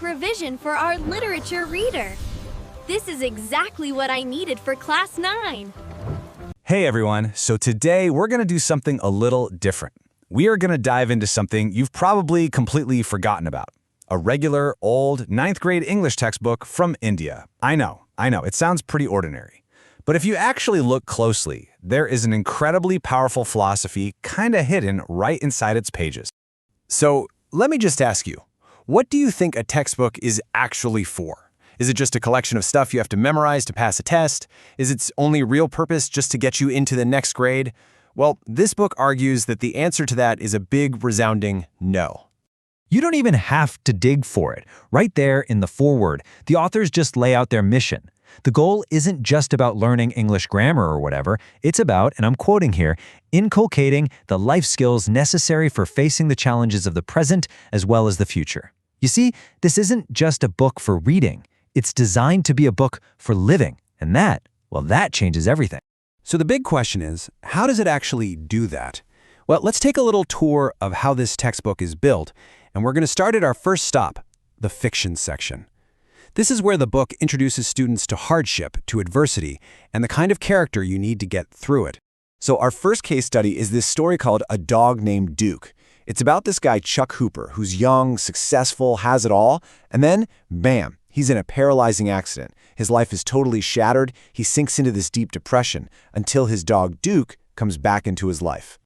quick revision for our literature reader. This is exactly what I needed for Class 9. Hey everyone, so today we're going to do something a little different. We are going to dive into something you've probably completely forgotten about. A regular, old, 9th grade English textbook from India. I know, it sounds pretty ordinary. But if you actually look closely, there is an incredibly powerful philosophy kinda hidden right inside its pages. So, let me just ask you, what do you think a textbook is actually for? Is it just a collection of stuff you have to memorize to pass a test? Is its only real purpose just to get you into the next grade? Well, this book argues that the answer to that is a big, resounding no. You don't even have to dig for it. Right there in the foreword, the authors just lay out their mission. The goal isn't just about learning English grammar or whatever. It's about, and I'm quoting here, inculcating the life skills necessary for facing the challenges of the present as well as the future. You see, this isn't just a book for reading. It's designed to be a book for living. And that changes everything. So the big question is, how does it actually do that? Well, let's take a little tour of how this textbook is built, and we're going to start at our first stop, the fiction section. This is where the book introduces students to hardship, to adversity, and the kind of character you need to get through it. So our first case study is this story called A Dog Named Duke. It's about this guy, Chuck Hooper, who's young, successful, has it all, and then, bam, he's in a paralyzing accident. His life is totally shattered. He sinks into this deep depression until his dog, Duke, comes back into his life.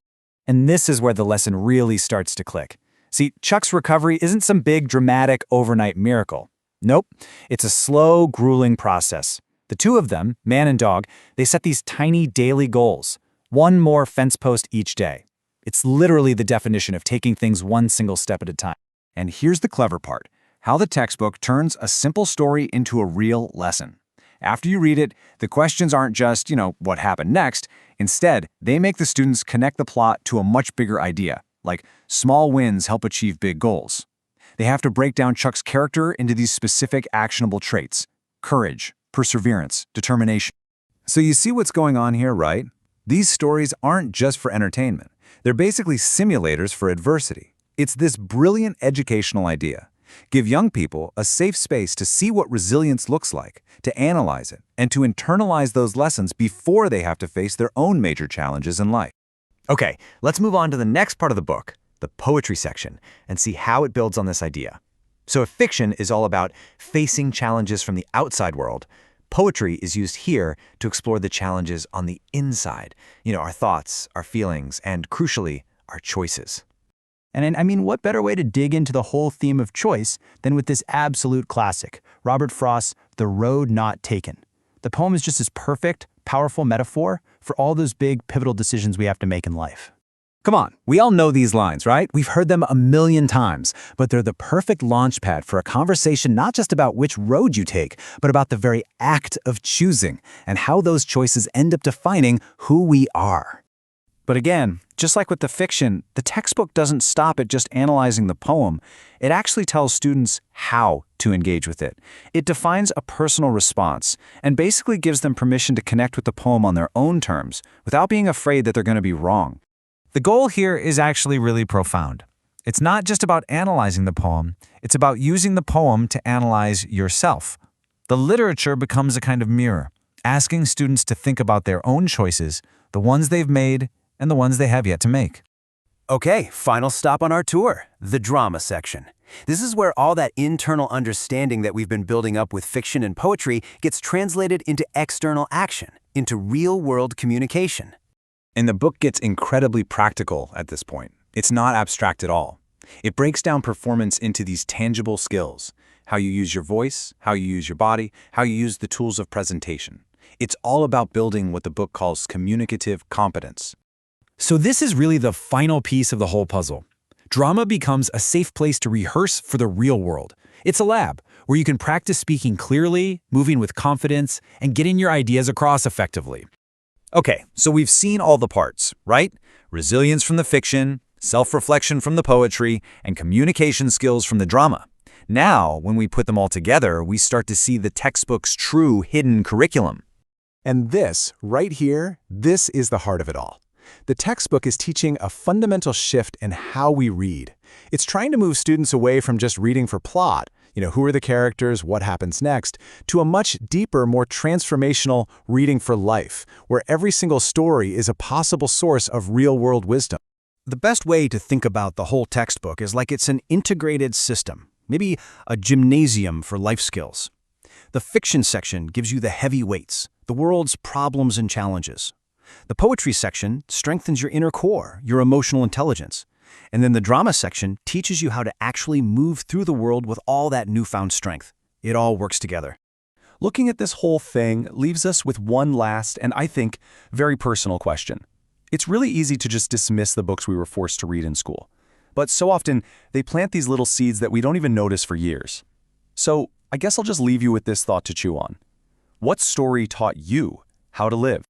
And this is where the lesson really starts to click. See, Chuck's recovery isn't some big, dramatic, overnight miracle. Nope, it's a slow, grueling process. The two of them, man and dog, they set these tiny daily goals. One more fence post each day. It's literally the definition of taking things one single step at a time. And here's the clever part, how the textbook turns a simple story into a real lesson. After you read it, the questions aren't just, what happened next. Instead, they make the students connect the plot to a much bigger idea, like small wins help achieve big goals. They have to break down Chuck's character into these specific actionable traits: courage, perseverance, determination. So you see what's going on here, right? These stories aren't just for entertainment. They're basically simulators for adversity. It's this brilliant educational idea. Give young people a safe space to see what resilience looks like, to analyze it, and to internalize those lessons before they have to face their own major challenges in life. Okay, let's move on to the next part of the book, the poetry section, and see how it builds on this idea. So if fiction is all about facing challenges from the outside world, poetry is used here to explore the challenges on the inside, our thoughts, our feelings, and crucially, our choices. And what better way to dig into the whole theme of choice than with this absolute classic, Robert Frost's The Road Not Taken. The poem is just this perfect, powerful metaphor for all those big, pivotal decisions we have to make in life. Come on, we all know these lines, right? We've heard them a million times, but they're the perfect launchpad for a conversation not just about which road you take, but about the very act of choosing and how those choices end up defining who we are. But again, just like with the fiction, the textbook doesn't stop at just analyzing the poem. It actually tells students how to engage with it. It defines a personal response and basically gives them permission to connect with the poem on their own terms without being afraid that they're going to be wrong. The goal here is actually really profound. It's not just about analyzing the poem, it's about using the poem to analyze yourself. The literature becomes a kind of mirror, asking students to think about their own choices, the ones they've made, and the ones they have yet to make. Okay, final stop on our tour, the drama section. This is where all that internal understanding that we've been building up with fiction and poetry gets translated into external action, into real-world communication. And the book gets incredibly practical at this point. It's not abstract at all. It breaks down performance into these tangible skills: how you use your voice, how you use your body, how you use the tools of presentation. It's all about building what the book calls communicative competence. So this is really the final piece of the whole puzzle. Drama becomes a safe place to rehearse for the real world. It's a lab where you can practice speaking clearly, moving with confidence, and getting your ideas across effectively. Okay, so we've seen all the parts, right? Resilience from the fiction, self-reflection from the poetry, and communication skills from the drama. Now, when we put them all together, we start to see the textbook's true hidden curriculum. And this, right here, this is the heart of it all. The textbook is teaching a fundamental shift in how we read. It's trying to move students away from just reading for plot, who are the characters, what happens next, to a much deeper, more transformational reading for life, where every single story is a possible source of real-world wisdom. The best way to think about the whole textbook is like it's an integrated system, maybe a gymnasium for life skills. The fiction section gives you the heavy weights, the world's problems and challenges. The poetry section strengthens your inner core, your emotional intelligence. And then the drama section teaches you how to actually move through the world with all that newfound strength. It all works together. Looking at this whole thing leaves us with one last and, I think, very personal question. It's really easy to just dismiss the books we were forced to read in school. But so often, they plant these little seeds that we don't even notice for years. So I guess I'll just leave you with this thought to chew on. What story taught you how to live?